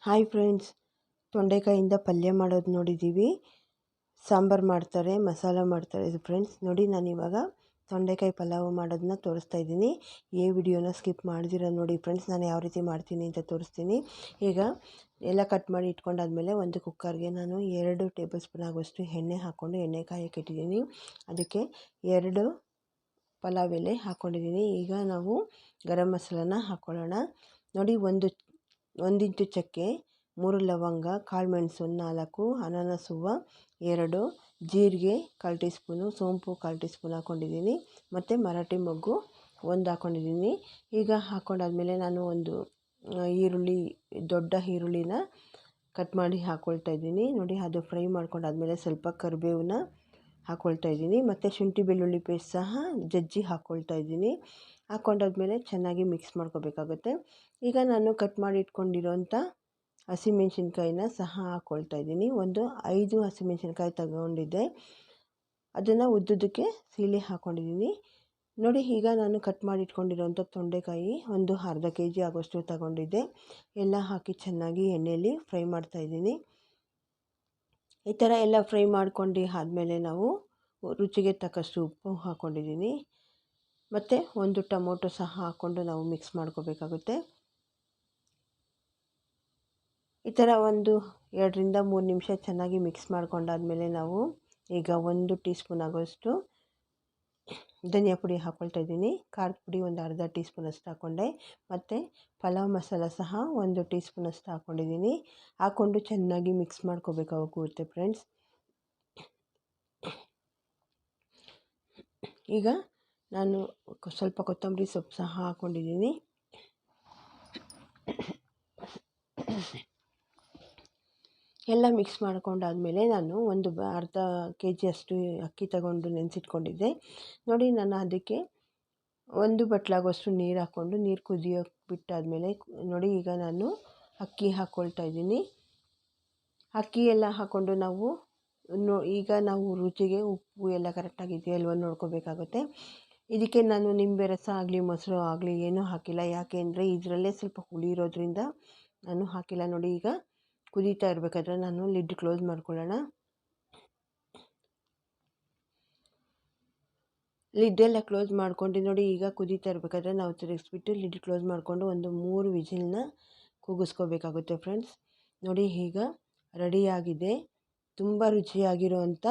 Hi friends, ತೊಂಡೆಕಾಯಿಂದ ಪಲ್ಯ ಮಾಡೋದು ನೋಡಿದ್ದೀವಿ. ಸಾಂಬಾರು ಮಾಡ್ತಾರೆ, ಮಸಾಲ ಮಾಡ್ತಾರೆ. ಇದು ಫ್ರೆಂಡ್ಸ್ ನೋಡಿ, ನಾನಿವಾಗ ತೊಂಡೆಕಾಯಿ ಪಲಾವ್ ಮಾಡೋದನ್ನ ತೋರಿಸ್ತಾ ಇದ್ದೀನಿ. ಈ ವಿಡಿಯೋನ ಸ್ಕಿಪ್ ಮಾಡ್ದಿರ ನೋಡಿ ಫ್ರೆಂಡ್ಸ್, ನಾನು ಯಾವ ರೀತಿ ಮಾಡ್ತೀನಿ ಅಂತ ತೋರಿಸ್ತೀನಿ. ಈಗ ಎಲ್ಲ ಕಟ್ ಮಾಡಿ ಇಟ್ಕೊಂಡಾದ್ಮೇಲೆ ಒಂದು ಕುಕ್ಕರ್ಗೆ ನಾನು 2 ಟೇಬಲ್ ಸ್ಪೂನ್ ಆಗುವಷ್ಟು ಎಣ್ಣೆ ಹಾಕ್ಕೊಂಡು ಎಣ್ಣೆ ಕಾಯಕ್ಕೆ ಇಟ್ಟಿದ್ದೀನಿ. ಅದಕ್ಕೆ 2 ಪಲಾವ್ ಎಲೆ ಹಾಕ್ಕೊಂಡಿದ್ದೀನಿ. ಈಗ ನಾವು ಗರಂ ಮಸಾಲಾನ ಹಾಕ್ಕೊಳ್ಳೋಣ. ನೋಡಿ, ಒಂದು ಇಂಚು ಚಕ್ಕೆ, 3 ಲವಂಗ, ಕಾಳು ಮೆಣಸು 4, ಅನಾನಸ್ ಹೂವು 2, ಜೀರಿಗೆ 1/4 ಟೀ ಸ್ಪೂನು, ಸೋಂಪು 1/4 ಟೀ ಸ್ಪೂನ್ ಹಾಕ್ಕೊಂಡಿದ್ದೀನಿ. ಮತ್ತು ಮರಾಠಿ ಮೊಗ್ಗು 1 ಹಾಕ್ಕೊಂಡಿದ್ದೀನಿ. ಈಗ ಹಾಕ್ಕೊಂಡಾದ್ಮೇಲೆ ನಾನು ಒಂದು ದೊಡ್ಡ ಈರುಳ್ಳಿನ ಕಟ್ ಮಾಡಿ ಹಾಕ್ಕೊಳ್ತಾ ಇದ್ದೀನಿ. ನೋಡಿ, ಅದು ಫ್ರೈ ಮಾಡ್ಕೊಂಡಾದ್ಮೇಲೆ ಸ್ವಲ್ಪ ಕರಿಬೇವನ್ನ ಹಾಕ್ಕೊಳ್ತಾ ಇದ್ದೀನಿ. ಮತ್ತು ಶುಂಠಿ ಬೆಳ್ಳುಳ್ಳಿ ಪೇಸ್ಟ್ ಸಹ ಜಜ್ಜಿ ಹಾಕ್ಕೊಳ್ತಾ ಇದ್ದೀನಿ. ಹಾಕ್ಕೊಂಡಾದ್ಮೇಲೆ ಚೆನ್ನಾಗಿ ಮಿಕ್ಸ್ ಮಾಡ್ಕೋಬೇಕಾಗುತ್ತೆ. ಈಗ ನಾನು ಕಟ್ ಮಾಡಿ ಇಟ್ಕೊಂಡಿರೋಂಥ ಹಸಿಮೆಣ್ಸಿನ್ಕಾಯಿನ ಸಹ ಹಾಕ್ಕೊಳ್ತಾ ಇದ್ದೀನಿ. ಒಂದು 5 ಹಸಿಮೆಣ್ಸಿನ್ಕಾಯಿ ತಗೊಂಡಿದ್ದೆ, ಅದನ್ನು ಉದ್ದುದಕ್ಕೆ ಸೀಳಿ ಹಾಕ್ಕೊಂಡಿದ್ದೀನಿ. ನೋಡಿ, ಈಗ ನಾನು ಕಟ್ ಮಾಡಿ ಇಟ್ಕೊಂಡಿರೋಂಥ ತೊಂಡೆಕಾಯಿ ಒಂದು ಅರ್ಧ kg ಆಗೋಷ್ಟು ತಗೊಂಡಿದ್ದೆ. ಎಲ್ಲ ಹಾಕಿ ಚೆನ್ನಾಗಿ ಎಣ್ಣೆಯಲ್ಲಿ ಫ್ರೈ ಮಾಡ್ತಾಯಿದ್ದೀನಿ. ಈ ಥರ ಎಲ್ಲ ಫ್ರೈ ಮಾಡ್ಕೊಂಡು ಆದಮೇಲೆ ನಾವು ರುಚಿಗೆ ತಕ್ಕಷ್ಟು ಉಪ್ಪು ಹಾಕ್ಕೊಂಡಿದ್ದೀನಿ. ಮತ್ತು ಒಂದು ಟೊಮೊಟೊ ಸಹ ಹಾಕ್ಕೊಂಡು ನಾವು ಮಿಕ್ಸ್ ಮಾಡ್ಕೋಬೇಕಾಗುತ್ತೆ. ಈ ಥರ ಒಂದು 2 ರಿಂದ 3 ನಿಮಿಷ ಚೆನ್ನಾಗಿ ಮಿಕ್ಸ್ ಮಾಡ್ಕೊಂಡಾದ್ಮೇಲೆ ನಾವು ಈಗ 1 ಟೀ ಸ್ಪೂನ್ ಆಗೋಷ್ಟು ಧನಿಯಾ ಪುಡಿ ಹಾಕ್ಕೊಳ್ತಾ ಇದ್ದೀನಿ. ಖಾರದ ಪುಡಿ ಒಂದು ಅರ್ಧ ಟೀ ಸ್ಪೂನಷ್ಟು ಹಾಕ್ಕೊಂಡೆ. ಮತ್ತು ಪಲಾವ್ ಮಸಾಲ ಸಹ 1 ಟೀ ಸ್ಪೂನಷ್ಟು ಹಾಕ್ಕೊಂಡಿದ್ದೀನಿ. ಹಾಕ್ಕೊಂಡು ಚೆನ್ನಾಗಿ ಮಿಕ್ಸ್ ಮಾಡ್ಕೋಬೇಕಾಗುತ್ತೆ ಫ್ರೆಂಡ್ಸ್. ಈಗ ನಾನು ಸ್ವಲ್ಪ ಕೊತ್ತಂಬರಿ ಸೊಪ್ಪು ಸಹ ಹಾಕ್ಕೊಂಡಿದ್ದೀನಿ. ಎಲ್ಲ ಮಿಕ್ಸ್ ಮಾಡ್ಕೊಂಡಾದಮೇಲೆ ನಾನು ಒಂದು ಅರ್ಧ kg ಅಷ್ಟು ಅಕ್ಕಿ ತಗೊಂಡು ನೆನೆಸಿಟ್ಕೊಂಡಿದ್ದೆ. ನೋಡಿ, ನಾನು ಅದಕ್ಕೆ 1 ಬಟ್ಲಾಗುವಷ್ಟು ನೀರು ಹಾಕ್ಕೊಂಡು ನೀರು ಕುದಿಯೋಕ್ಕೆ ಬಿಟ್ಟಾದಮೇಲೆ ನೋಡಿ, ಈಗ ನಾನು ಅಕ್ಕಿ ಹಾಕ್ಕೊಳ್ತಾ ಇದ್ದೀನಿ. ಅಕ್ಕಿ ಎಲ್ಲ ಹಾಕ್ಕೊಂಡು ಈಗ ನಾವು ರುಚಿಗೆ ಉಪ್ಪು ಎಲ್ಲ ಕರೆಕ್ಟಾಗಿದೆಯೋ ಇಲ್ವೋ ನೋಡ್ಕೋಬೇಕಾಗುತ್ತೆ. ಇದಕ್ಕೆ ನಾನು ನಿಂಬೆ ರಸ ಆಗಲಿ ಮೊಸರು ಆಗಲಿ ಏನೂ ಹಾಕಿಲ್ಲ. ಯಾಕೆ ಅಂದರೆ ಇದರಲ್ಲೇ ಸ್ವಲ್ಪ ಹುಳಿ ಇರೋದ್ರಿಂದ ನಾನು ಹಾಕಿಲ್ಲ. ನೋಡಿ, ಈಗ ಕುದೀತಾ ಇರಬೇಕಾದ್ರೆ ನಾನು ಲಿಡ್ ಕ್ಲೋಸ್ ಮಾಡ್ಕೊಳ್ಳೋಣ. ಲಿಡ್ಡೆಲ್ಲ ಕ್ಲೋಸ್ ಮಾಡ್ಕೊಂಡು ನೋಡಿ, ಈಗ ಕುದೀತಾ ಇರಬೇಕಾದ್ರೆ ನಾವು ತಿರುಗಿಸ್ಬಿಟ್ಟು ಲಿಡ್ ಕ್ಲೋಸ್ ಮಾಡಿಕೊಂಡು ಒಂದು 3 ವಿಜಿಲ್ನ ಕೂಗಿಸ್ಕೋಬೇಕಾಗುತ್ತೆ ಫ್ರೆಂಡ್ಸ್. ನೋಡಿ, ಈಗ ರೆಡಿಯಾಗಿದೆ. ತುಂಬ ರುಚಿಯಾಗಿರುವಂಥ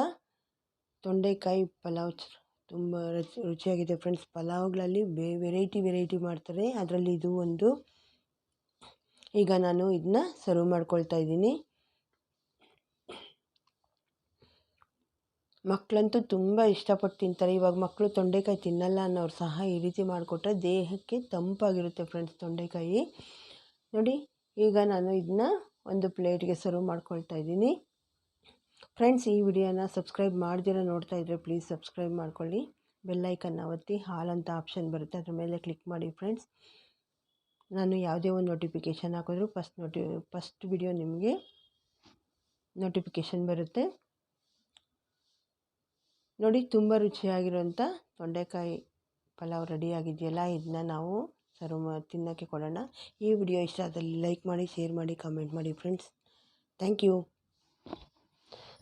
ತೊಂಡೆಕಾಯಿ ಪಲಾವ್ ತುಂಬ ರುಚಿಯಾಗಿದೆ ಫ್ರೆಂಡ್ಸ್. ಪಲಾವ್ಗಳಲ್ಲಿ ವೆರೈಟಿ ಮಾಡ್ತಾರೆ, ಅದರಲ್ಲಿ ಇದು ಒಂದು. ಈಗ ನಾನು ಇದನ್ನ ಸರ್ವ್ ಮಾಡ್ಕೊಳ್ತಾ ಇದ್ದೀನಿ. ಮಕ್ಕಳಂತೂ ತುಂಬ ಇಷ್ಟಪಟ್ಟು ತಿಂತಾರೆ. ಇವಾಗ ಮಕ್ಕಳು ತೊಂಡೆಕಾಯಿ ತಿನ್ನಲ್ಲ ಅನ್ನೋರು ಸಹ ಈ ರೀತಿ ಮಾಡಿಕೊಟ್ರೆ ದೇಹಕ್ಕೆ ತಂಪಾಗಿರುತ್ತೆ ಫ್ರೆಂಡ್ಸ್ ತೊಂಡೆಕಾಯಿ. ನೋಡಿ, ಈಗ ನಾನು ಇದನ್ನ ಒಂದು ಪ್ಲೇಟ್ಗೆ ಸರ್ವ್ ಮಾಡ್ಕೊಳ್ತಾ ಇದ್ದೀನಿ. ಫ್ರೆಂಡ್ಸ್, ಈ ವಿಡಿಯೋನ ಸಬ್ಸ್ಕ್ರೈಬ್ ಮಾಡ್ದಿರ ನೋಡ್ತಾ ಇದ್ದರೆ ಪ್ಲೀಸ್ ಸಬ್ಸ್ಕ್ರೈಬ್ ಮಾಡ್ಕೊಳ್ಳಿ. ಬೆಲ್ಲೈಕನ್ನ ಒತ್ತಿ ಹಾಲ್ ಅಂತ ಆಪ್ಷನ್ ಬರುತ್ತೆ, ಅದ್ರ ಮೇಲೆ ಕ್ಲಿಕ್ ಮಾಡಿ ಫ್ರೆಂಡ್ಸ್. ನಾನು ಯಾವುದೇ ಒಂದು ನೋಟಿಫಿಕೇಷನ್ ಹಾಕಿದ್ರು ಫಸ್ಟ್ ವಿಡಿಯೋ ನಿಮಗೆ ನೋಟಿಫಿಕೇಷನ್ ಬರುತ್ತೆ. ನೋಡಿ, ತುಂಬ ರುಚಿಯಾಗಿರೋಂಥ ತೊಂಡೆಕಾಯಿ ಪಲಾವ್ ರೆಡಿಯಾಗಿದೆಯಲ್ಲ, ಇದನ್ನ ನಾವು ತಿನ್ನೋಕ್ಕೆ ಕೊಡೋಣ. ಈ ವಿಡಿಯೋ ಇಷ್ಟ ಆದಲ್ಲಿ ಲೈಕ್ ಮಾಡಿ, ಶೇರ್ ಮಾಡಿ, ಕಮೆಂಟ್ ಮಾಡಿ ಫ್ರೆಂಡ್ಸ್. Thank you.